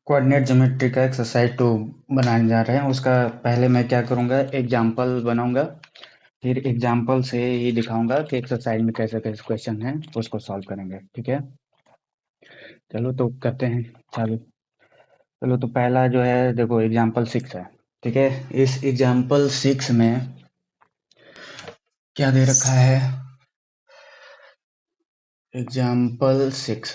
Coordinate geometry का exercise 2 बनाने जा रहे हैं। उसका पहले मैं क्या करूँगा, एग्जाम्पल बनाऊँगा, फिर एग्जाम्पल से ही दिखाऊँगा कि एक्सरसाइज में कैसे-कैसे क्वेश्चन हैं, उसको सॉल्व करेंगे। ठीक है? चलो तो करते हैं चालू। चलो तो पहला जो है देखो एग्जाम्पल 6 है। ठीक है? इस एग्जाम्पल 6 में क्या दे रखा है? एग्जाम्पल 6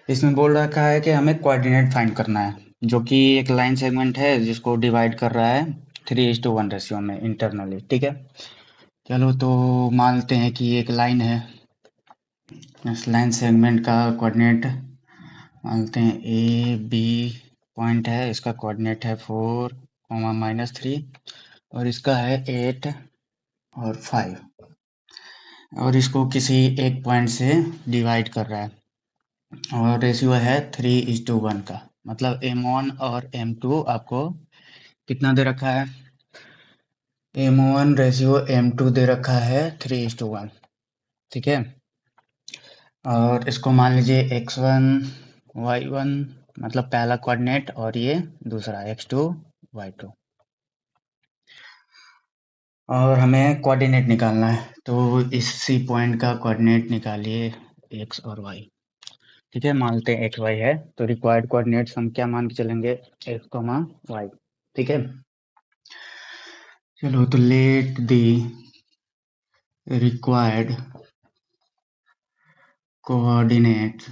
इसमें बोल रखा है कि हमें कोऑर्डिनेट फाइंड करना है, जो कि एक लाइन सेगमेंट है जिसको डिवाइड कर रहा है 3:1 रेशियो में इंटरनली। ठीक है, चलो तो मानते हैं कि एक लाइन है। इस लाइन सेगमेंट का कोऑर्डिनेट मानते हैं ए बी पॉइंट है, इसका कोऑर्डिनेट है 4, -3 और इसका है 8 और 5 और इसको किसी एक पॉइंट से डिवाइड कर रहा है और रेशियो है 3:1 का। मतलब M1 और M2 आपको कितना दे रखा है? M1 रेशियो M2 दे रखा है 3:1। ठीक है, और इसको मान लीजिए x1 y1 मतलब पहला कोऑर्डिनेट और ये दूसरा x2 y2 और हमें कोऑर्डिनेट निकालना है। तो इसी पॉइंट का कोऑर्डिनेट निकालिए x और y। ठीक है, मानते हैं एक्स वाई है तो रिक्वायर्ड कोऑर्डिनेट्स हम क्या मान के चलेंगे? X comma y. ठीक है, चलो तो let the required coordinate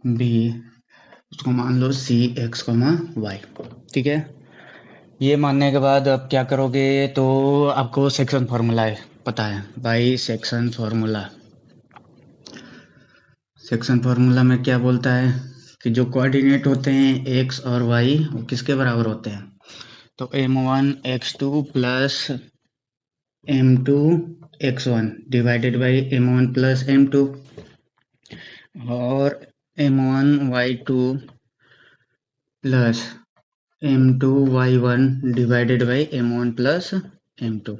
be, उसको मान लो सी एक्स कॉमा वाई। ठीक है, ये मानने के बाद अब क्या करोगे? तो आपको सेक्शन फार्मूला है पता है भाई। सेक्शन फार्मूला, सेक्शन फार्मूला में क्या बोलता है कि जो कोऑर्डिनेट होते हैं एक्स और वाई वो किसके बराबर होते हैं? तो m1 x2 plus m2 x1 divided by m1 plus m2 और m1 y2 plus m2 y1 divided by m1 plus m2।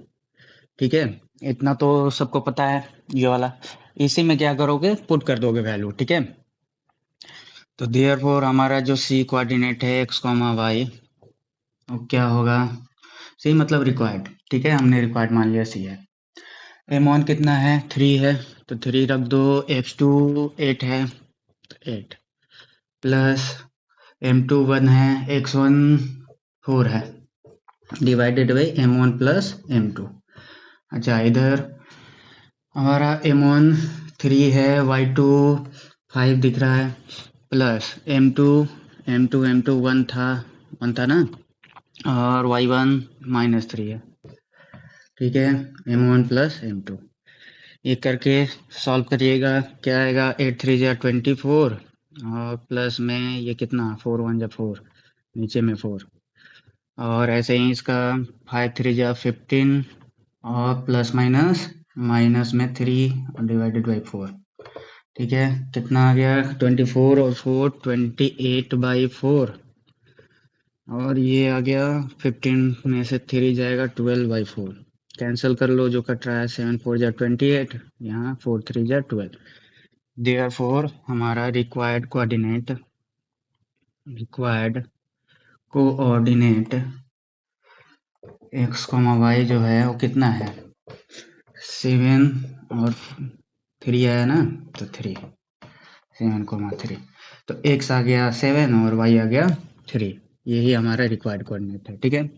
ठीक है, इतना तो सबको पता है ये वाला। इसी में क्या करोगे? पुट कर दोगे वैल्यू। ठीक है, तो देयरफॉर हमारा जो सी कोऑर्डिनेट है x कॉमा वाई वो क्या होगा? सी मतलब रिक्वायर्ड। ठीक है, हमने रिक्वायर्ड मान लिया सी है। m1 कितना है? 3 है, तो 3 रख दो। x2 8 है, तो 8 प्लस m2 1 है, x1 4 है divided by m1 plus m2। अच्छा, इधर हमारा m1 3 है, y2 5 दिख रहा है प्लस m2 1 था ना, और y1 -3 है। ठीक है, m1 प्लस m2 ये करके सॉल्व करिएगा। क्या आएगा? 8 3 जा 24 और प्लस में ये कितना 4 1 जा 4, नीचे में 4 और ऐसे ही इसका 5 3 जा 15 और प्लस माइनस माइनस में 3 और डिवाइडेड बाई 4। ठीक है, कितना आ गया? 24 और 4 28/4 और ये आ गया 15 में से 3 जाएगा 12/4। कैंसिल कर लो, जो कट रहा है 7 4 जा 28, यहाँ 4 3 जा 12। देयरफॉर हमारा required coordinate x comma y जो है वो कितना है? 7 और 3 आया ना, तो 7,3। तो एक्स आ गया 7 और वाई आ गया 3। यही हमारा रिक्वायर्ड कोऑर्डिनेट है। ठीक है,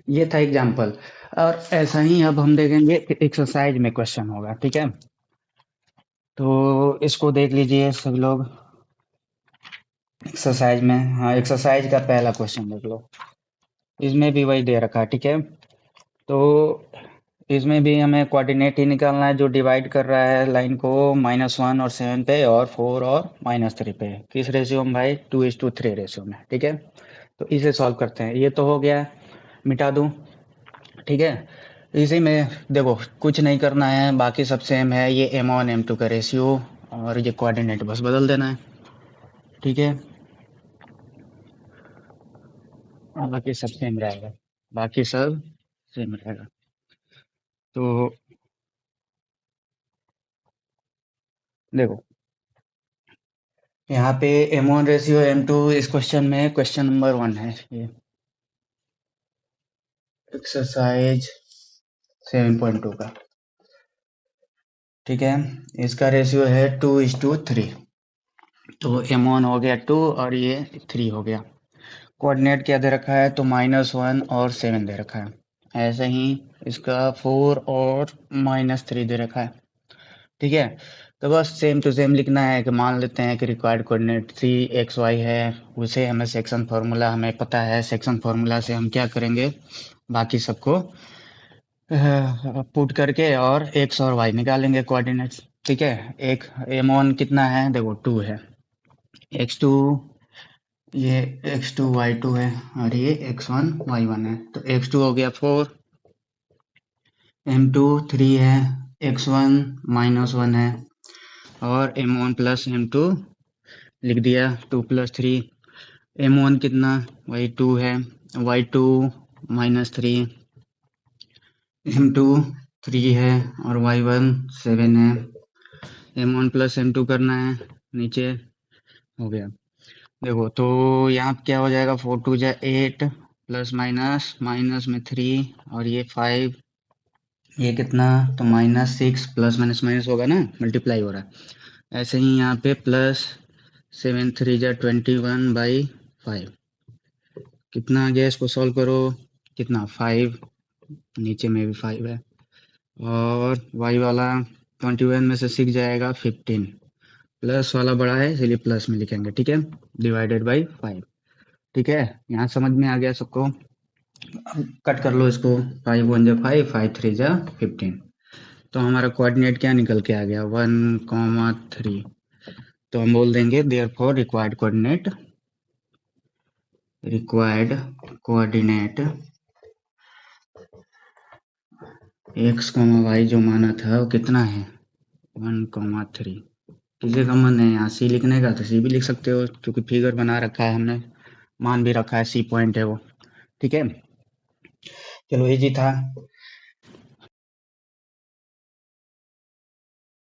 ये था एग्जाम्पल। और ऐसा ही अब हम देखेंगे एक्सरसाइज में क्वेश्चन होगा। ठीक है, तो इसको देख लीजिए सभी लोग एक्सरसाइज में। हाँ, एक्सरसाइज का पहला क्वेश्चन देख लो। इसमें भी वही दे रखा है। ठीक है, तो इसमें भी हमें कोऑर्डिनेट ही निकालना है जो डिवाइड कर रहा है लाइन को -1 और 7 पे और 4 और -3 पे। किस रेशियो में भाई? 2:3 रेशियो में। ठीक है, तो इसे सॉल्व करते हैं। ये तो हो गया, मिटा दूं। ठीक है, इसी में देखो कुछ नहीं करना है, बाकी सब सेम है। ये m1 m2 का रेशियो और ये कोऑर्डिनेट बस बदल देना है। ठीक है, और बाकी सब सेम रहेगा, बाकी सब सेम रहेगा। तो देखो यहाँ पे M1 रेशियो M2 इस क्वेश्चन में क्वेश्चन नंबर 1 है ये, एक्सरसाइज 7.2 का। ठीक है, इसका रेशियो है 2:3। तो M1 हो गया 2 और ये 3 हो गया। कोऑर्डिनेट क्या दे रखा है, तो -1 और 7 दे रखा है। ऐसे ही इसका 4 और -3 दे रखा है। ठीक है, तो बस सेम टू सेम लिखना है कि मान लेते हैं कि रिक्वायर्ड कोऑर्डिनेट 3xy है। उसे हमें सेक्शन फार्मूला हमें पता है, सेक्शन फार्मूला से हम क्या करेंगे, बाकी सबको पुट करके और एक्स और वाई निकालेंगे कोऑर्डिनेट्स। ठीक है, एक M1 कितना है, देखो 2 है, x2 ये x2 y2 है और ये x1 y1 है। तो x2 हो गया 4, M2 3 है, x1 -1 है और M1 प्लस M2 लिख दिया 2 + 3। M1 कितना, वही 2 है, y2 -3, M2 3 है और y1 7 है। M1 प्लस M2 करना है, नीचे हो गया। देखो तो यहाँ पे क्या हो जाएगा, 4 2 जा 8 प्लस माइनस माइनस में 3 और ये 5, ये कितना, तो -6 प्लस माइनस माइनस होगा ना, मल्टीप्लाई हो रहा है। ऐसे ही यहाँ पे प्लस 7 3 जा 21/5, कितना आ गया, इसको सॉल्व करो, कितना 5, नीचे में भी 5 है और y वाला 21 में से 6 जाएगा 15, प्लस वाला बड़ा है इसलिए प्लस में लिखेंगे। ठीक है, डिवाइडेड बाई 5। ठीक है, यहाँ समझ में आ गया सबको, कट कर लो इसको, 5 1 जा 5, 5 3 जा 15। तो हमारा कोऑर्डिनेट क्या निकल के आ गया, 1,3। तो हम बोल देंगे therefore required coordinate x comma y जो माना था वो कितना है, 1,3। किसी का मन है यहाँ सी लिखने का तो सी भी लिख सकते हो, क्योंकि फिगर बना रखा है हमने, मान भी रखा है, सी पॉइंट है वो। ठीक है, चलो इजी था।